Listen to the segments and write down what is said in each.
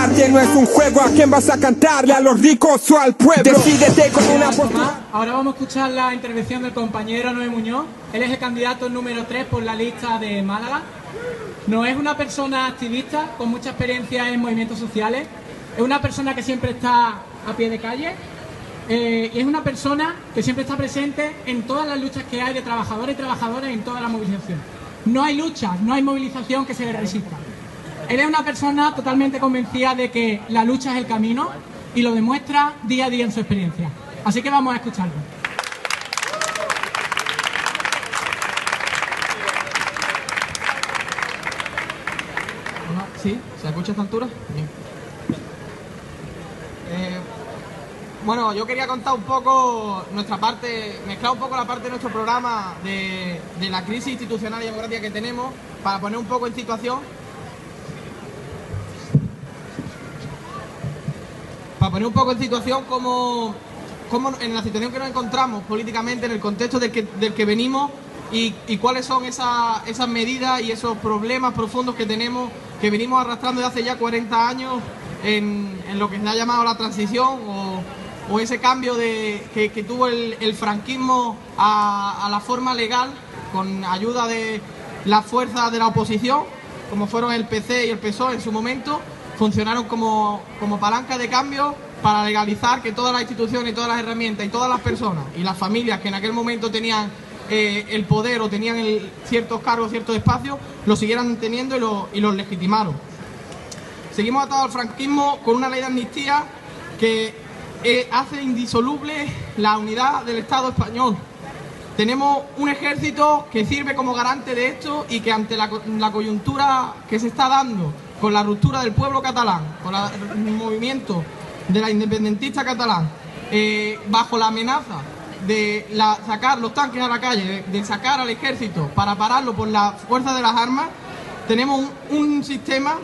arte no es un juego. ¿A quién vas a cantarle? ¿A los ricos o al pueblo? Decídete con una postura. Ahora vamos a escuchar la intervención del compañero Noé Muñoz. Él es el candidato número 3 por la lista de Málaga. Noé es una persona activista con mucha experiencia en movimientos sociales. Es una persona que siempre está a pie de calle. Y es una persona que siempre está presente en todas las luchas que hay de trabajadores y trabajadoras en toda la movilización. No hay lucha, no hay movilización que se le resista. Él es una persona totalmente convencida de que la lucha es el camino y lo demuestra día a día en su experiencia. Así que vamos a escucharlo. ¿Sí? ¿Se escucha a esta altura? Bien. Bueno, yo quería contar un poco nuestra parte, mezclar un poco la parte de nuestro programa de la crisis institucional y democrática que tenemos para poner un poco en situación. Para poner un poco en situación cómo en la situación que nos encontramos políticamente, en el contexto del que venimos y cuáles son esas medidas y esos problemas profundos que tenemos, que venimos arrastrando desde hace ya 40 años en lo que se ha llamado la transición o ese cambio que tuvo el franquismo a la forma legal con ayuda de las fuerzas de la oposición, como fueron el PC y el PSOE en su momento. Funcionaron como palanca de cambio para legalizar que todas las instituciones y todas las herramientas y todas las personas y las familias que en aquel momento tenían el poder o tenían ciertos cargos, ciertos espacios, lo siguieran teniendo y los legitimaron. Seguimos atados al franquismo con una ley de amnistía que hace indisoluble la unidad del Estado español. Tenemos un ejército que sirve como garante de esto y que ante la coyuntura que se está dando con la ruptura del pueblo catalán, con el movimiento de la independentista catalán, bajo la amenaza de sacar los tanques a la calle, de sacar al ejército para pararlo por la fuerza de las armas, tenemos un sistema,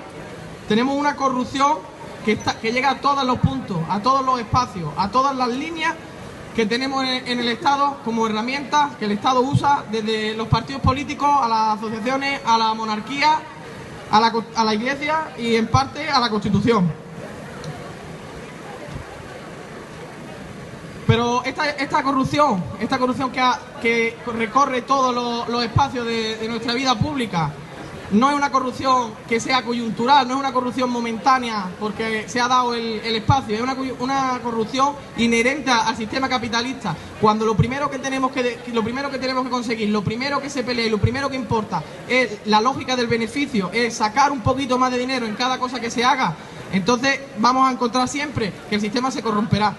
tenemos una corrupción que llega a todos los puntos, a todos los espacios, a todas las líneas que tenemos en el Estado como herramientas que el Estado usa desde los partidos políticos a las asociaciones, a la monarquía, a la Iglesia y en parte a la Constitución. Pero esta corrupción que recorre todos los espacios de nuestra vida pública no es una corrupción que sea coyuntural, no es una corrupción momentánea porque se ha dado el espacio, es una corrupción inherente al sistema capitalista. Cuando lo primero que tenemos que conseguir, lo primero que se pelea y lo primero que importa es la lógica del beneficio, es sacar un poquito más de dinero en cada cosa que se haga, entonces vamos a encontrar siempre que el sistema se corromperá.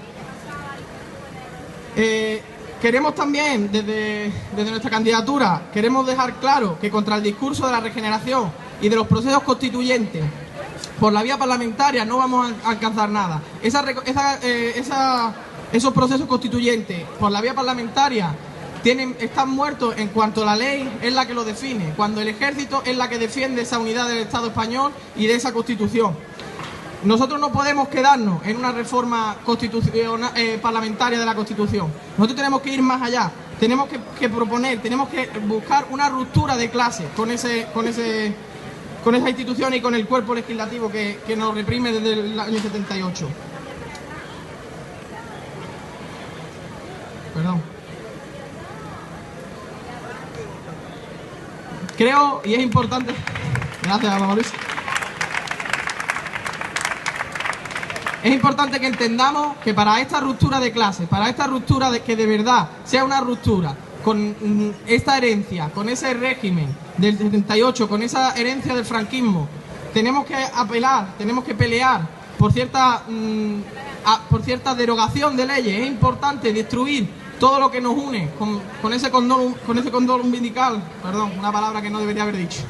Queremos también, desde nuestra candidatura, queremos dejar claro que contra el discurso de la regeneración y de los procesos constituyentes por la vía parlamentaria no vamos a alcanzar nada. Esos procesos constituyentes por la vía parlamentaria están muertos en cuanto la ley es la que lo define, cuando el ejército es la que defiende esa unidad del Estado español y de esa Constitución. Nosotros no podemos quedarnos en una reforma parlamentaria de la Constitución. Nosotros tenemos que ir más allá. Tenemos que proponer, tenemos que buscar una ruptura de clase con esa institución y con el cuerpo legislativo que nos reprime desde el año 78. Perdón. Creo, y es importante... Gracias, Mauricio. Es importante que entendamos que para esta ruptura de clases, para esta ruptura que de verdad sea una ruptura con esta herencia, con ese régimen del 78, con esa herencia del franquismo, tenemos que apelar, tenemos que pelear por cierta derogación de leyes. Es importante destruir todo lo que nos une con ese condón umbilical, perdón, una palabra que no debería haber dicho.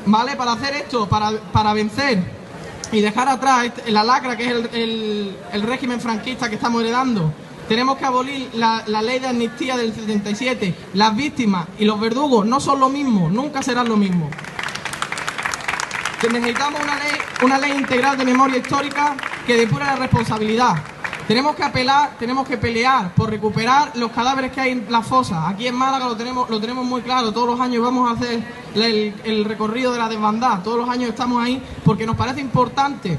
¿Vale? Para hacer esto, para vencer y dejar atrás la lacra que es el régimen franquista que estamos heredando, tenemos que abolir la ley de amnistía del 77. Las víctimas y los verdugos no son lo mismo, nunca serán lo mismo. Necesitamos una ley integral de memoria histórica que depure la responsabilidad. Tenemos que apelar, tenemos que pelear por recuperar los cadáveres que hay en las fosas. Aquí en Málaga lo tenemos muy claro. Todos los años vamos a hacer el recorrido de la desbandada. Todos los años estamos ahí porque nos parece importante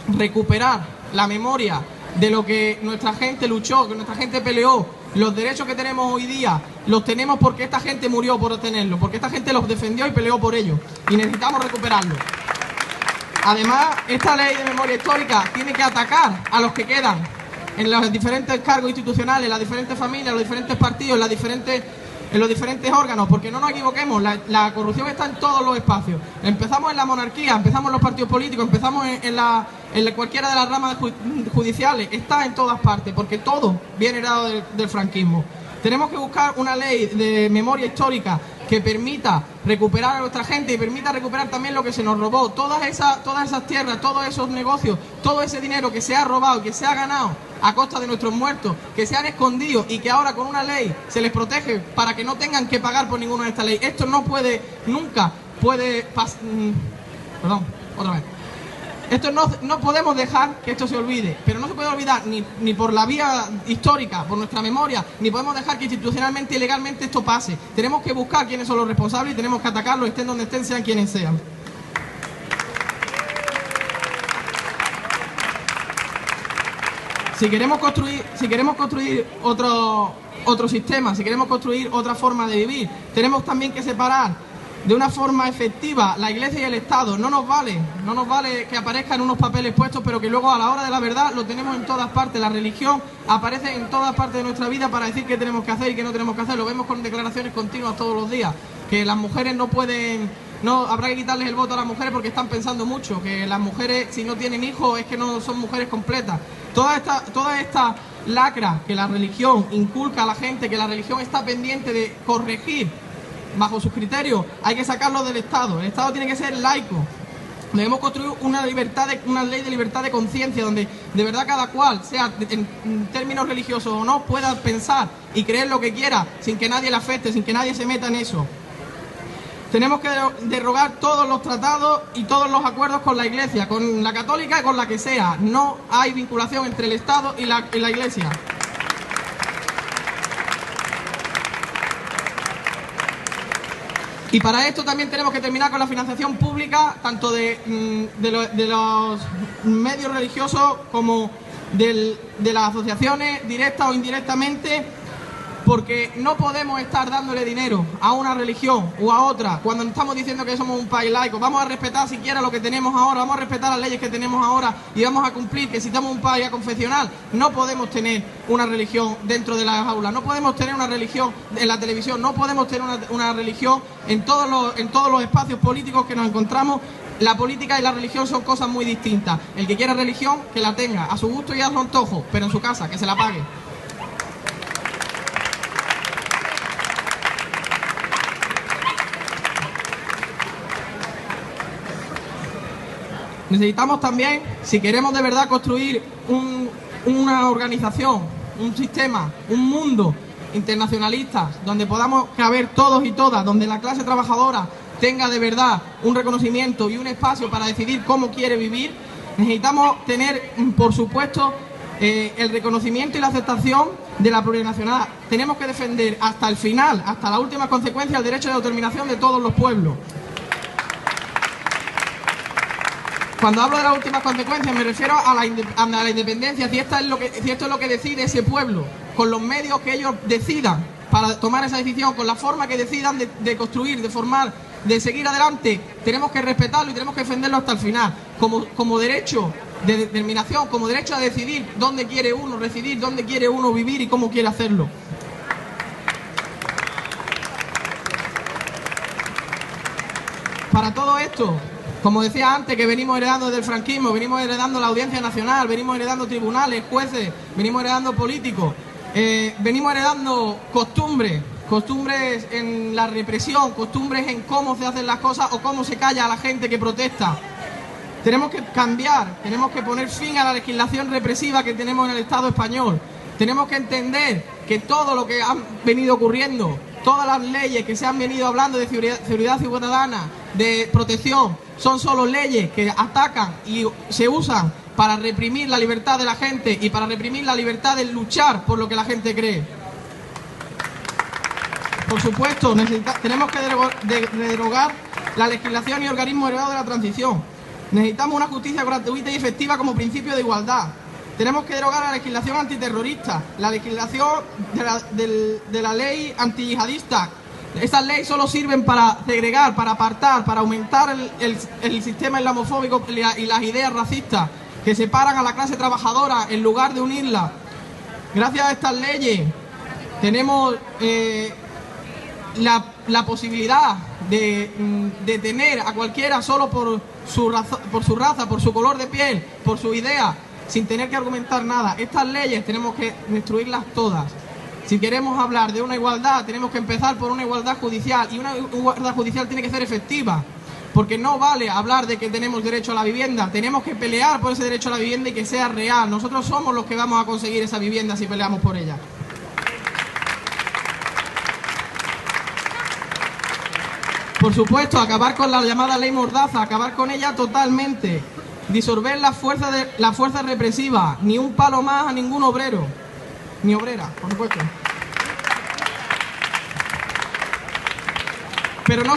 recuperar la memoria de lo que nuestra gente luchó, que nuestra gente peleó. Los derechos que tenemos hoy día los tenemos porque esta gente murió por obtenerlos, porque esta gente los defendió y peleó por ellos. Y necesitamos recuperarlos. Además, esta ley de memoria histórica tiene que atacar a los que quedan en los diferentes cargos institucionales, en las diferentes familias, en los diferentes partidos, en los diferentes órganos, porque no nos equivoquemos, la corrupción está en todos los espacios. Empezamos en la monarquía, empezamos en los partidos políticos, empezamos en cualquiera de las ramas judiciales, está en todas partes, porque todo viene heredado del franquismo. Tenemos que buscar una ley de memoria histórica que permita recuperar a nuestra gente y permita recuperar también lo que se nos robó, todas esas tierras, todos esos negocios, todo ese dinero que se ha robado, que se ha ganado a costa de nuestros muertos, que se han escondido y que ahora con una ley se les protege para que no tengan que pagar por ninguna de estas leyes. Esto no puede, nunca puede pasar. Perdón, otra vez. Esto no podemos dejar que esto se olvide, pero no se puede olvidar ni por la vía histórica, por nuestra memoria, ni podemos dejar que institucionalmente y legalmente esto pase. Tenemos que buscar quiénes son los responsables y tenemos que atacarlos, estén donde estén, sean quienes sean. Si queremos construir otro sistema, si queremos construir otra forma de vivir, tenemos también que separar de una forma efectiva la Iglesia y el Estado. No nos vale que aparezcan unos papeles puestos, pero que luego a la hora de la verdad lo tenemos en todas partes. La religión aparece en todas partes de nuestra vida para decir qué tenemos que hacer y qué no tenemos que hacer. Lo vemos con declaraciones continuas todos los días, que las mujeres habrá que quitarles el voto a las mujeres porque están pensando mucho, que las mujeres si no tienen hijos es que no son mujeres completas. Toda esta lacra que la religión inculca a la gente, que la religión está pendiente de corregir bajo sus criterios, hay que sacarlo del Estado. El Estado tiene que ser laico. Debemos construir una ley de libertad de conciencia donde de verdad cada cual, sea en términos religiosos o no, pueda pensar y creer lo que quiera sin que nadie le afecte, sin que nadie se meta en eso. Tenemos que derogar todos los tratados y todos los acuerdos con la Iglesia, con la católica y con la que sea. No hay vinculación entre el Estado y la Iglesia. Y para esto también tenemos que terminar con la financiación pública, tanto de los medios religiosos como de las asociaciones, directas o indirectamente, porque no podemos estar dándole dinero a una religión o a otra cuando estamos diciendo que somos un país laico. Vamos a respetar siquiera lo que tenemos ahora, vamos a respetar las leyes que tenemos ahora y vamos a cumplir que si estamos un país aconfesional no podemos tener una religión dentro de las aulas, no podemos tener una religión en la televisión, no podemos tener una religión en todos los espacios políticos que nos encontramos. La política y la religión son cosas muy distintas. El que quiera religión, que la tenga a su gusto y a su antojo, pero en su casa, que se la pague. Necesitamos también, si queremos de verdad construir una organización, un sistema, un mundo internacionalista, donde podamos caber todos y todas, donde la clase trabajadora tenga de verdad un reconocimiento y un espacio para decidir cómo quiere vivir, necesitamos tener, por supuesto, el reconocimiento y la aceptación de la plurinacionalidad. Tenemos que defender hasta el final, hasta la última consecuencia, el derecho de autodeterminación de todos los pueblos. Cuando hablo de las últimas consecuencias me refiero a la independencia, si esto es lo que decide ese pueblo, con los medios que ellos decidan para tomar esa decisión, con la forma que decidan de construir, de formar, de seguir adelante, tenemos que respetarlo y tenemos que defenderlo hasta el final, como derecho de determinación, como derecho a decidir dónde quiere uno residir, dónde quiere uno vivir y cómo quiere hacerlo. Para todo esto, como decía antes, que venimos heredando desde el franquismo, venimos heredando la Audiencia Nacional, venimos heredando tribunales, jueces, venimos heredando políticos, venimos heredando costumbres en la represión, costumbres en cómo se hacen las cosas o cómo se calla a la gente que protesta. Tenemos que cambiar, tenemos que poner fin a la legislación represiva que tenemos en el Estado español. Tenemos que entender que todo lo que ha venido ocurriendo, todas las leyes que se han venido hablando de seguridad ciudadana, de protección, son solo leyes que atacan y se usan para reprimir la libertad de la gente y para reprimir la libertad de luchar por lo que la gente cree. Por supuesto, tenemos que derogar la legislación y organismos heredados de la transición. Necesitamos una justicia gratuita y efectiva como principio de igualdad. Tenemos que derogar la legislación antiterrorista, la legislación de la ley antiyihadista. Esas leyes solo sirven para segregar, para apartar, para aumentar el sistema islamofóbico y las ideas racistas que separan a la clase trabajadora en lugar de unirla. Gracias a estas leyes tenemos la posibilidad de detener a cualquiera solo por su raza, por su color de piel, por su idea, sin tener que argumentar nada. Estas leyes tenemos que destruirlas todas. Si queremos hablar de una igualdad, tenemos que empezar por una igualdad judicial, y una igualdad judicial tiene que ser efectiva, porque no vale hablar de que tenemos derecho a la vivienda, tenemos que pelear por ese derecho a la vivienda y que sea real. Nosotros somos los que vamos a conseguir esa vivienda si peleamos por ella. Por supuesto, acabar con la llamada ley Mordaza, acabar con ella totalmente, disolver las fuerzas represivas, ni un palo más a ningún obrero, ni obrera, por supuesto. Pero no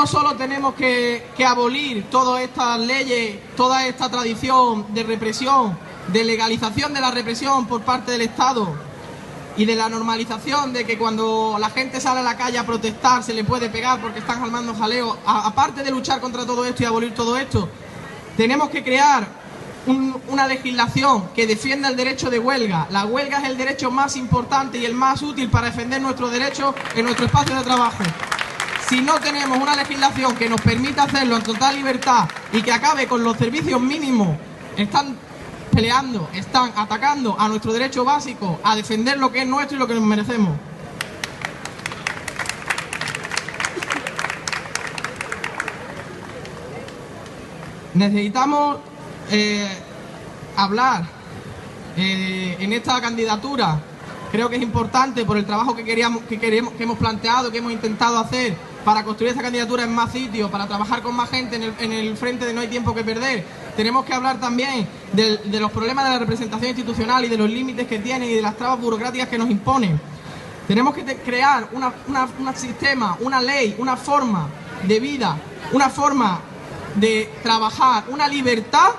solo tenemos que abolir todas estas leyes, toda esta tradición de represión, de legalización de la represión por parte del Estado y de la normalización de que cuando la gente sale a la calle a protestar se le puede pegar porque están armando jaleo. Aparte de luchar contra todo esto y abolir todo esto, tenemos que crear una legislación que defienda el derecho de huelga. La huelga es el derecho más importante y el más útil para defender nuestros derechos en nuestro espacio de trabajo. Si no tenemos una legislación que nos permita hacerlo en total libertad y que acabe con los servicios mínimos, están peleando, están atacando a nuestro derecho básico, a defender lo que es nuestro y lo que nos merecemos. Necesitamos hablar en esta candidatura. Creo que es importante por el trabajo que hemos planteado, que hemos intentado hacer para construir esta candidatura en más sitios, para trabajar con más gente en el frente de No hay tiempo que perder. Tenemos que hablar también de los problemas de la representación institucional y de los límites que tienen y de las trabas burocráticas que nos imponen. Tenemos que crear un sistema, una ley, una forma de vida, una forma de trabajar, una libertad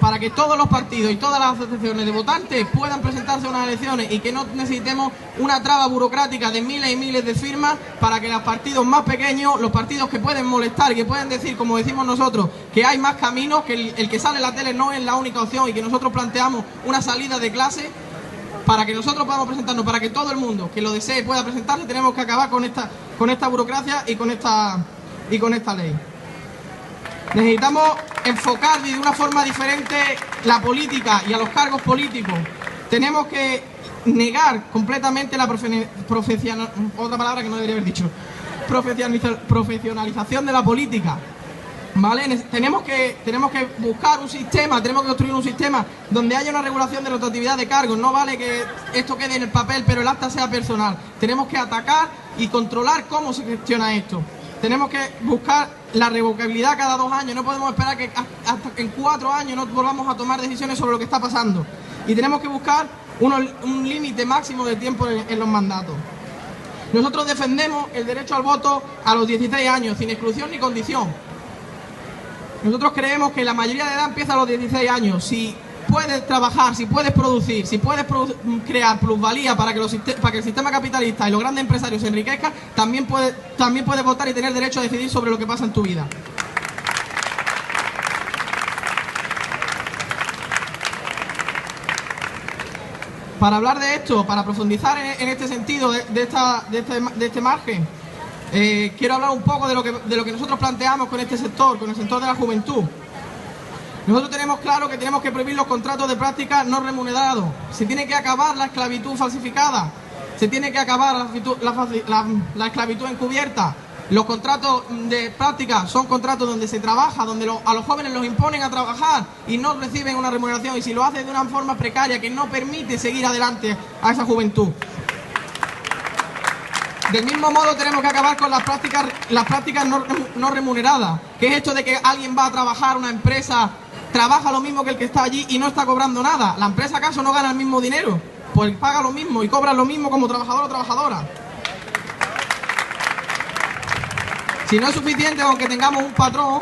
para que todos los partidos y todas las asociaciones de votantes puedan presentarse a unas elecciones y que no necesitemos una traba burocrática de miles y miles de firmas para que los partidos más pequeños, los partidos que pueden molestar y que pueden decir, como decimos nosotros, que hay más caminos, que el que sale en la tele no es la única opción y que nosotros planteamos una salida de clase para que nosotros podamos presentarnos, para que todo el mundo que lo desee pueda presentarse. Tenemos que acabar con esta burocracia y con esta ley. Necesitamos enfocar de una forma diferente la política y a los cargos políticos. Tenemos que negar completamente la profesionalización de la política. ¿Vale? Tenemos que buscar un sistema, tenemos que construir un sistema donde haya una regulación de rotatividad de cargos. No vale que esto quede en el papel, pero el acta sea personal. Tenemos que atacar y controlar cómo se gestiona esto. Tenemos que buscar la revocabilidad cada 2 años. No podemos esperar que hasta en 4 años no volvamos a tomar decisiones sobre lo que está pasando. Y tenemos que buscar un límite máximo de tiempo en los mandatos. Nosotros defendemos el derecho al voto a los 16 años, sin exclusión ni condición. Nosotros creemos que la mayoría de edad empieza a los 16 años. Si puedes trabajar, si puedes producir, si puedes crear plusvalía para que el sistema capitalista y los grandes empresarios se enriquezcan, también puedes votar y tener derecho a decidir sobre lo que pasa en tu vida. Para hablar de esto, para profundizar en este sentido, de este margen, quiero hablar un poco de lo que nosotros planteamos con este sector, con el sector de la juventud. Nosotros tenemos claro que tenemos que prohibir los contratos de práctica no remunerados. Se tiene que acabar la esclavitud falsificada. Se tiene que acabar la esclavitud encubierta. Los contratos de práctica son contratos donde se trabaja, donde a los jóvenes los imponen a trabajar y no reciben una remuneración. Y si lo hacen de una forma precaria que no permite seguir adelante a esa juventud. Del mismo modo tenemos que acabar con las prácticas no remuneradas, que es esto de que alguien va a trabajar a una empresa trabaja lo mismo que el que está allí y no está cobrando nada. ¿La empresa acaso no gana el mismo dinero? Pues paga lo mismo y cobra lo mismo como trabajador o trabajadora. Si no es suficiente, aunque tengamos un patrón,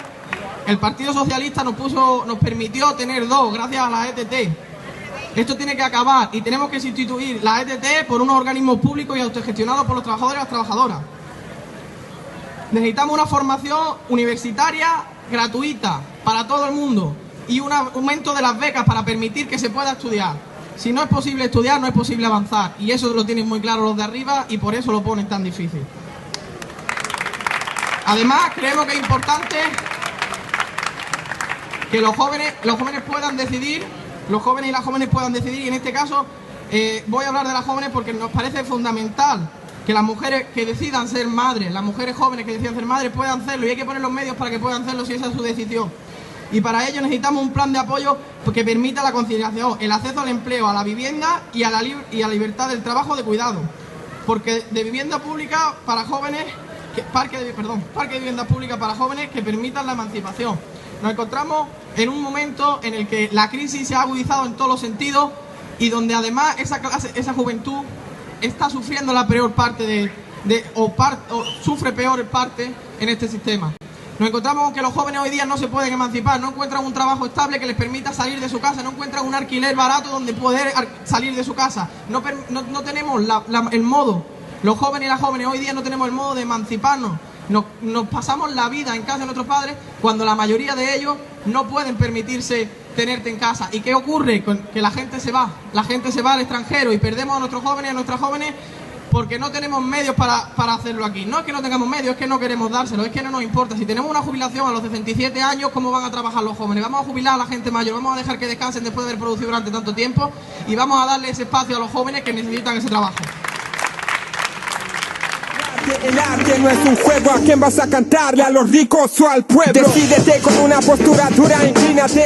el Partido Socialista nos permitió tener dos gracias a la ETT. Esto tiene que acabar y tenemos que sustituir la ETT por unos organismos públicos y autogestionados por los trabajadores y las trabajadoras. Necesitamos una formación universitaria gratuita para todo el mundo y un aumento de las becas para permitir que se pueda estudiar. Si no es posible estudiar, no es posible avanzar. Y eso lo tienen muy claro los de arriba y por eso lo ponen tan difícil. Además, creemos que es importante que los jóvenes puedan decidir, los jóvenes y las jóvenes puedan decidir, y en este caso voy a hablar de las jóvenes porque nos parece fundamental que las mujeres que decidan ser madres, las mujeres jóvenes que decidan ser madres puedan hacerlo, y hay que poner los medios para que puedan hacerlo si esa es su decisión. Y para ello necesitamos un plan de apoyo que permita la conciliación, el acceso al empleo, a la vivienda y a la libertad del trabajo de cuidado. Porque de vivienda pública para jóvenes, parque de vivienda pública para jóvenes que permitan la emancipación. Nos encontramos en un momento en el que la crisis se ha agudizado en todos los sentidos y donde además esa juventud está sufriendo la peor parte sufre peor parte en este sistema. Nos encontramos con que los jóvenes hoy día no se pueden emancipar, no encuentran un trabajo estable que les permita salir de su casa, no encuentran un alquiler barato donde poder salir de su casa. No tenemos el modo, los jóvenes y las jóvenes hoy día no tenemos el modo de emanciparnos. Nos pasamos la vida en casa de nuestros padres cuando la mayoría de ellos no pueden permitirse tenerte en casa. ¿Y qué ocurre? Que la gente se va al extranjero y perdemos a nuestros jóvenes y a nuestras jóvenes porque no tenemos medios para hacerlo aquí. No es que no tengamos medios, es que no queremos dárselo, es que no nos importa. Si tenemos una jubilación a los 67 años, ¿cómo van a trabajar los jóvenes? Vamos a jubilar a la gente mayor, vamos a dejar que descansen después de haber producido durante tanto tiempo y vamos a darle ese espacio a los jóvenes que necesitan ese trabajo. El arte no es un juego, ¿a quién vas a cantarle? ¿A los ricos o al pueblo? Decídete con una postura dura, inclínate.